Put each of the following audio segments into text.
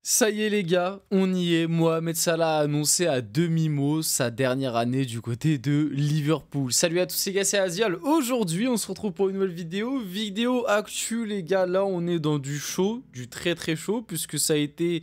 Ça y est les gars, on y est. Mohamed Salah a annoncé à demi-mot sa dernière année du côté de Liverpool. Salut à tous les gars, c'est Azial. Aujourd'hui on se retrouve pour une nouvelle vidéo actu les gars. Là on est dans du chaud, du très chaud, puisque ça a été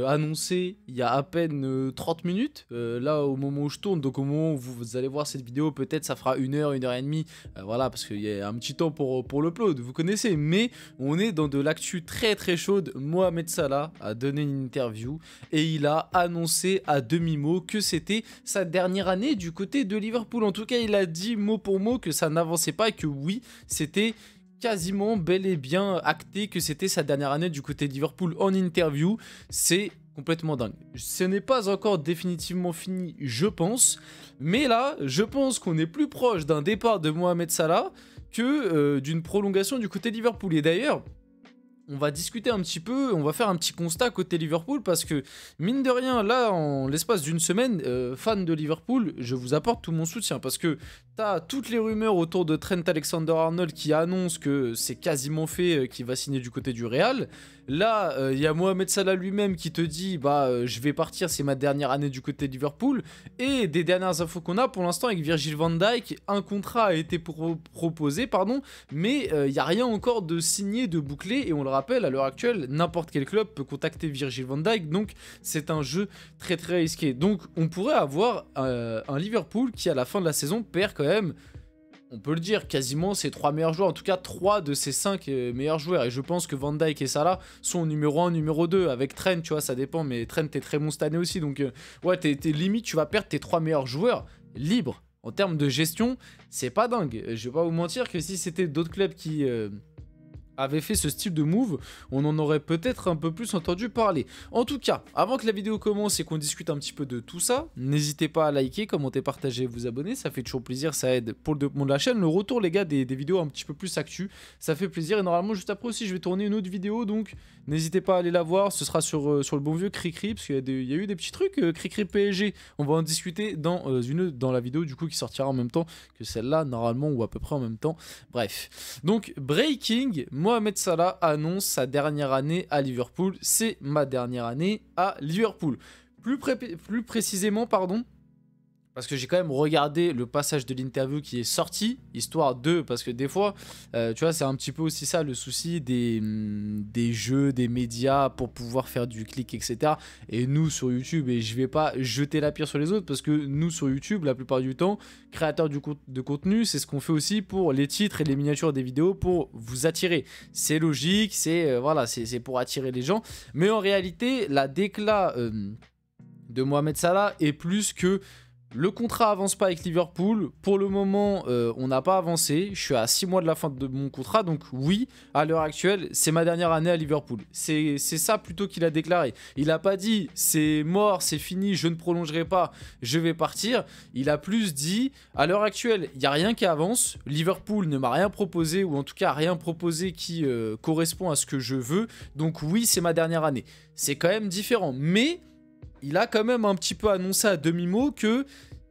annoncé il y a à peine 30 minutes. Là au moment où je tourne, donc au moment où vous allez voir cette vidéo, peut-être ça fera 1 heure, 1 heure et demie. Voilà, parce qu'il y a un petit temps pour l'upload, vous connaissez. Mais on est dans de l'actu très chaude. Mohamed Salah a donné une interview et il a annoncé à demi-mot que c'était sa dernière année du côté de Liverpool. En tout cas, il a dit mot pour mot que ça n'avançait pas et que oui, c'était quasiment bel et bien acté que c'était sa dernière année du côté de Liverpool en interview. C'est complètement dingue. Ce n'est pas encore définitivement fini, je pense. Mais là, je pense qu'on est plus proche d'un départ de Mohamed Salah que d'une prolongation du côté de Liverpool. Et d'ailleurs, on va discuter un petit peu, on va faire un petit constat côté Liverpool parce que, mine de rien, là, en l'espace d'une semaine, fan de Liverpool, je vous apporte tout mon soutien parce que t'as toutes les rumeurs autour de Trent Alexander-Arnold qui annoncent que c'est quasiment fait, qu'il va signer du côté du Real. Là, il y a Mohamed Salah lui-même qui te dit, je vais partir, c'est ma dernière année du côté de Liverpool. Et des dernières infos qu'on a pour l'instant avec Virgil van Dijk, un contrat a été proposé, mais il n'y a rien encore de signé, de bouclé, et on le rappelle, à l'heure actuelle, n'importe quel club peut contacter Virgil van Dijk, donc c'est un jeu très risqué. Donc on pourrait avoir un Liverpool qui à la fin de la saison perd quand même, on peut le dire, quasiment ses 3 meilleurs joueurs, en tout cas 3 de ses 5 meilleurs joueurs, et je pense que Van Dijk et Salah sont numéro 1, numéro 2, avec Trent, tu vois, ça dépend, mais Trent est très bon cette année aussi, donc ouais, t'es limite, tu vas perdre tes 3 meilleurs joueurs libres. En termes de gestion, c'est pas dingue. Je vais pas vous mentir que si c'était d'autres clubs qui avait fait ce style de move, on en aurait peut-être un peu plus entendu parler. En tout cas, avant que la vidéo commence et qu'on discute un petit peu de tout ça, n'hésitez pas à liker, commenter, partager, vous abonner, ça fait toujours plaisir, ça aide pour le développement de la chaîne. Le retour les gars des vidéos un petit peu plus actu, ça fait plaisir, et normalement juste après aussi je vais tourner une autre vidéo, donc n'hésitez pas à aller la voir, ce sera sur le bon vieux Cricri, parce qu'il y a eu des petits trucs, Cricri PSG, on va en discuter dans la vidéo du coup qui sortira en même temps que celle-là, normalement, ou à peu près en même temps, bref. Donc breaking, Mohamed Salah annonce sa dernière année à Liverpool. C'est ma dernière année à Liverpool. Plus précisément, parce que j'ai quand même regardé le passage de l'interview qui est sorti, histoire de, parce que des fois, tu vois, c'est un petit peu aussi ça le souci des jeux, des médias pour pouvoir faire du clic, etc. Et nous sur YouTube, et je vais pas jeter la pierre sur les autres, parce que nous sur YouTube, la plupart du temps, créateurs de contenu, c'est ce qu'on fait aussi pour les titres et les miniatures des vidéos pour vous attirer. C'est logique, c'est voilà, c'est pour attirer les gens. Mais en réalité, la décla de Mohamed Salah est plus que le contrat avance pas avec Liverpool. Pour le moment, on n'a pas avancé. Je suis à 6 mois de la fin de mon contrat. Donc oui, à l'heure actuelle, c'est ma dernière année à Liverpool. C'est ça plutôt qu'il a déclaré. Il n'a pas dit c'est mort, c'est fini, je ne prolongerai pas, je vais partir. Il a plus dit à l'heure actuelle, il n'y a rien qui avance. Liverpool ne m'a rien proposé, ou en tout cas rien proposé qui correspond à ce que je veux. Donc oui, c'est ma dernière année. C'est quand même différent. Mais il a quand même un petit peu annoncé à demi-mot que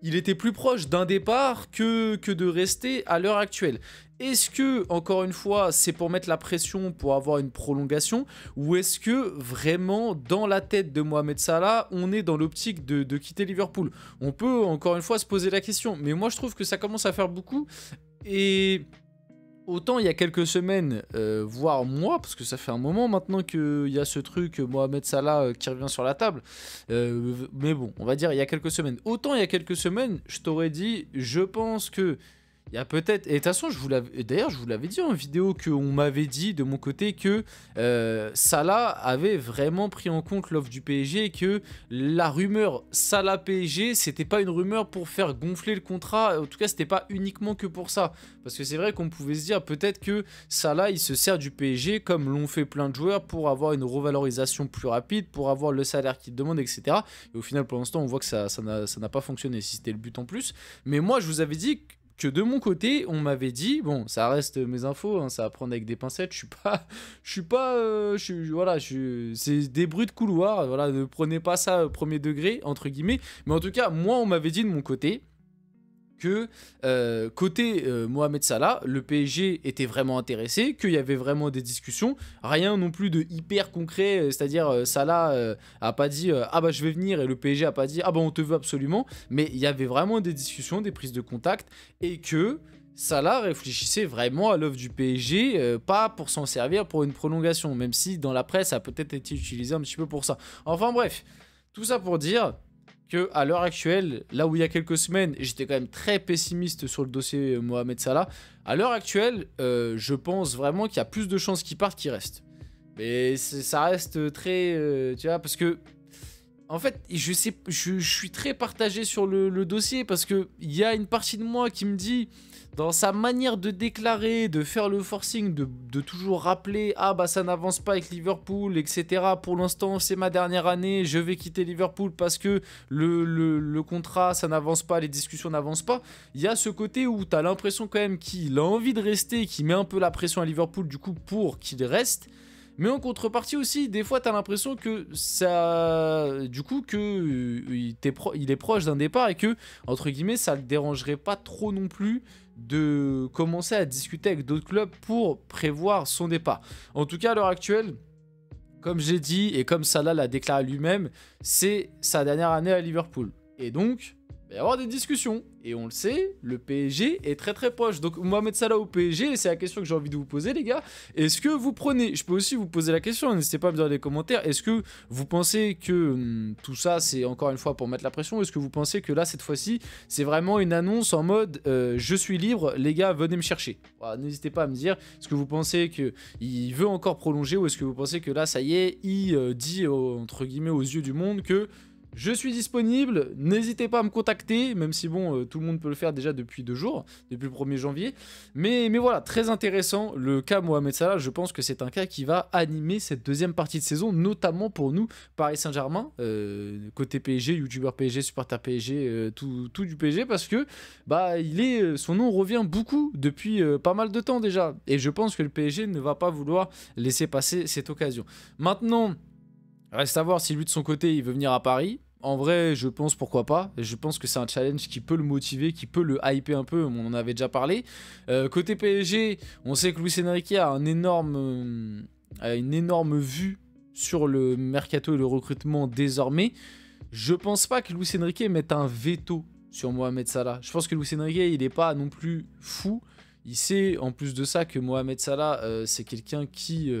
il était plus proche d'un départ que de rester à l'heure actuelle. Est-ce que, encore une fois, c'est pour mettre la pression pour avoir une prolongation, ou est-ce que vraiment, dans la tête de Mohamed Salah, on est dans l'optique de quitter Liverpool? On peut, encore une fois, se poser la question, mais moi je trouve que ça commence à faire beaucoup, et autant il y a quelques semaines, voire mois, parce que ça fait un moment maintenant qu'il y a ce truc Mohamed Salah qui revient sur la table, mais bon, on va dire il y a quelques semaines. Autant il y a quelques semaines, je t'aurais dit, je pense que il y a peut-être, et de toute façon, d'ailleurs, je vous l'avais dit en vidéo, qu'on m'avait dit de mon côté que Salah avait vraiment pris en compte l'offre du PSG, et que la rumeur Salah PSG, c'était pas une rumeur pour faire gonfler le contrat, en tout cas, c'était pas uniquement que pour ça. Parce que c'est vrai qu'on pouvait se dire peut-être que Salah, il se sert du PSG, comme l'ont fait plein de joueurs, pour avoir une revalorisation plus rapide, pour avoir le salaire qu'il demande, etc. Et au final, pour l'instant, on voit que ça n'a pas fonctionné, si c'était le but en plus. Mais moi, je vous avais dit que de mon côté, on m'avait dit, bon, ça reste mes infos, hein, ça va prendre avec des pincettes, voilà, c'est des bruits de couloir, voilà, ne prenez pas ça premier degré, entre guillemets, mais en tout cas, moi, on m'avait dit de mon côté que côté Mohamed Salah, le PSG était vraiment intéressé, qu'il y avait vraiment des discussions, rien non plus de hyper concret, c'est-à-dire Salah a pas dit ah bah je vais venir et le PSG a pas dit ah bah on te veut absolument, mais il y avait vraiment des discussions, des prises de contact et que Salah réfléchissait vraiment à l'offre du PSG, pas pour s'en servir pour une prolongation, même si dans la presse ça a peut-être été utilisé un petit peu pour ça. Enfin bref, tout ça pour dire que à l'heure actuelle, là où il y a quelques semaines, j'étais quand même très pessimiste sur le dossier Mohamed Salah, à l'heure actuelle, je pense vraiment qu'il y a plus de chances qu'il parte qu'il reste. Mais ça reste très... tu vois, parce que... En fait, je suis très partagé sur le dossier parce qu'il y a une partie de moi qui me dit, dans sa manière de déclarer, de faire le forcing, de toujours rappeler « Ah bah ça n'avance pas avec Liverpool, etc. Pour l'instant, c'est ma dernière année, je vais quitter Liverpool parce que le contrat, ça n'avance pas, les discussions n'avancent pas. » Il y a ce côté où tu as l'impression quand même qu'il a envie de rester, qu'il met un peu la pression à Liverpool du coup pour qu'il reste. Mais en contrepartie aussi, des fois, tu as l'impression que ça, du coup, il est proche d'un départ et que, entre guillemets, ça le dérangerait pas trop non plus de commencer à discuter avec d'autres clubs pour prévoir son départ. En tout cas, à l'heure actuelle, comme j'ai dit et comme Salah l'a déclaré lui-même, c'est sa dernière année à Liverpool. Et donc, il va y avoir des discussions. Et on le sait, le PSG est très très proche. Donc Mohamed Salah au PSG, c'est la question que j'ai envie de vous poser les gars. Est-ce que vous prenez, je peux aussi vous poser la question, n'hésitez pas à me dire dans les commentaires, est-ce que vous pensez que tout ça c'est encore une fois pour mettre la pression? Est-ce que vous pensez que là cette fois-ci c'est vraiment une annonce en mode je suis libre, les gars venez me chercher? Voilà, n'hésitez pas à me dire, est-ce que vous pensez qu'il veut encore prolonger ou est-ce que vous pensez que là ça y est, il dit entre guillemets aux yeux du monde que je suis disponible, n'hésitez pas à me contacter, même si bon, tout le monde peut le faire déjà depuis 2 jours, depuis le 1er janvier. Mais voilà, très intéressant, le cas Mohamed Salah, je pense que c'est un cas qui va animer cette deuxième partie de saison, notamment pour nous, Paris Saint-Germain, côté PSG, youtubeur PSG, supporter PSG, tout du PSG, parce que bah, son nom revient beaucoup depuis pas mal de temps déjà. Et je pense que le PSG ne va pas vouloir laisser passer cette occasion. Maintenant, reste à voir si lui de son côté il veut venir à Paris. En vrai, je pense pourquoi pas. Je pense que c'est un challenge qui peut le motiver, qui peut le hyper un peu. On en avait déjà parlé. Côté PSG, on sait que Luis Enrique a une énorme vue sur le mercato et le recrutement désormais. Je pense pas que Luis Enrique mette un veto sur Mohamed Salah. Je pense que Luis Enrique, il n'est pas non plus fou. Il sait en plus de ça que Mohamed Salah, c'est quelqu'un qui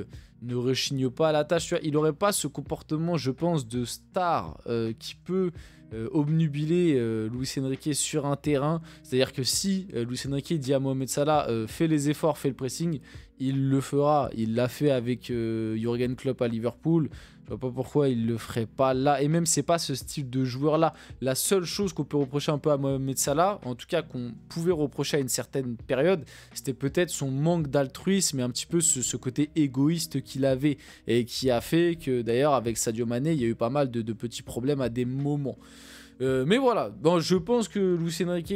ne rechigne pas à la tâche. Tu vois, il n'aurait pas ce comportement, je pense, de star qui peut obnubiler Luis Enrique sur un terrain. C'est-à-dire que si Luis Enrique dit à Mohamed Salah fais les efforts, fais le pressing, il le fera. Il l'a fait avec Jürgen Klopp à Liverpool. Je vois pas pourquoi il le ferait pas là. Et même c'est pas ce style de joueur là. La seule chose qu'on peut reprocher un peu à Mohamed Salah, en tout cas qu'on pouvait reprocher à une certaine période, c'était peut-être son manque d'altruisme et un petit peu ce côté égoïste qu'il avait et qui a fait que d'ailleurs avec Sadio Mané il y a eu pas mal de petits problèmes à des moments. Mais voilà, bon, je pense que Luis Enrique,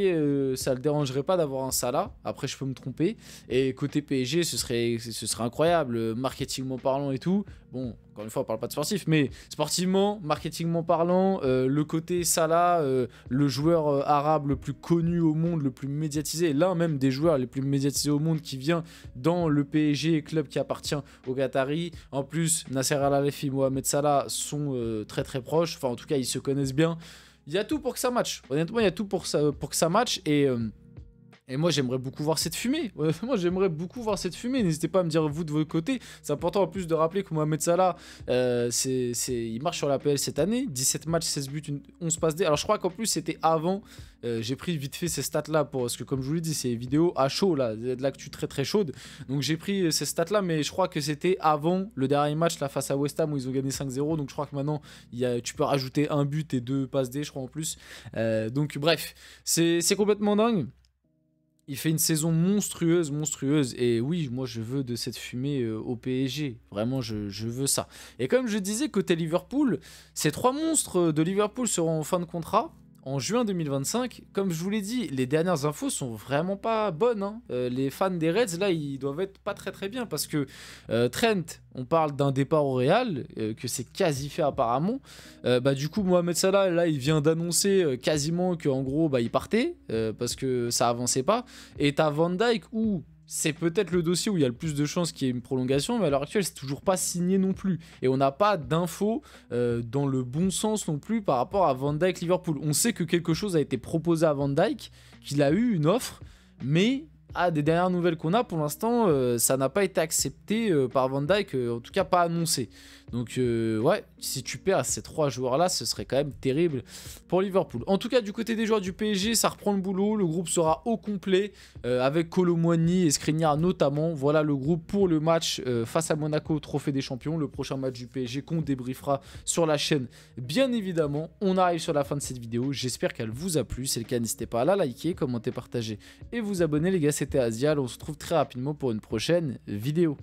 ça le dérangerait pas d'avoir un Salah. Après, je peux me tromper. Et côté PSG, ce serait incroyable, marketingment parlant et tout. Bon, encore une fois, on parle pas de sportif, mais sportivement, marketingment parlant, le côté Salah, le joueur arabe le plus connu au monde, le plus médiatisé, l'un même des joueurs les plus médiatisés au monde qui vient dans le PSG, club qui appartient aux Qataris. En plus, Nasser Al-Khelaifi et Mohamed Salah sont très très proches. Enfin, en tout cas, ils se connaissent bien. Il y a tout pour que ça matche. Honnêtement, il y a tout pour que ça matche. Et moi, j'aimerais beaucoup voir cette fumée. Moi, j'aimerais beaucoup voir cette fumée. N'hésitez pas à me dire, vous, de votre côté. C'est important en plus de rappeler que Mohamed Salah, il marche sur la PL cette année. 17 matchs, 16 buts, 11 passes D. Alors, je crois qu'en plus, c'était avant. J'ai pris vite fait ces stats-là parce que, comme je vous l'ai dit, c'est vidéo à chaud, là. De l'actu très très chaude. Donc, j'ai pris ces stats-là, mais je crois que c'était avant le dernier match là, face à West Ham où ils ont gagné 5-0. Donc, je crois que maintenant, tu peux rajouter un but et 2 passes D, je crois, en plus. Donc, bref, c'est complètement dingue. Il fait une saison monstrueuse. Et oui, moi, je veux de cette fumée au PSG. Vraiment, je veux ça. Et comme je disais, côté Liverpool, ces 3 monstres de Liverpool seront en fin de contrat. en juin 2025. Comme je vous l'ai dit, les dernières infos sont vraiment pas bonnes, hein. Les fans des Reds, là, ils doivent être pas très bien parce que Trent, on parle d'un départ au Real, que c'est quasi fait apparemment. Du coup, Mohamed Salah, là, il vient d'annoncer quasiment qu'en gros, il partait parce que ça avançait pas. Et t'as Van Dijk où c'est peut-être le dossier où il y a le plus de chances qu'il y ait une prolongation, mais à l'heure actuelle, c'est toujours pas signé non plus. Et on n'a pas d'infos dans le bon sens non plus par rapport à Van Dijk Liverpool. On sait que quelque chose a été proposé à Van Dijk, qu'il a eu une offre, mais des dernières nouvelles qu'on a, pour l'instant, ça n'a pas été accepté par Van Dijk, en tout cas pas annoncé. Donc ouais, si tu perds ces 3 joueurs-là, ce serait quand même terrible pour Liverpool. En tout cas, du côté des joueurs du PSG, ça reprend le boulot. Le groupe sera au complet avec Kolo Muani et Skriniar notamment. Voilà le groupe pour le match face à Monaco au Trophée des Champions. Le prochain match du PSG qu'on débriefera sur la chaîne, bien évidemment. On arrive sur la fin de cette vidéo. J'espère qu'elle vous a plu. Si c'est le cas, n'hésitez pas à la liker, commenter, partager et vous abonner les gars. C'était Azial. On se retrouve très rapidement pour une prochaine vidéo.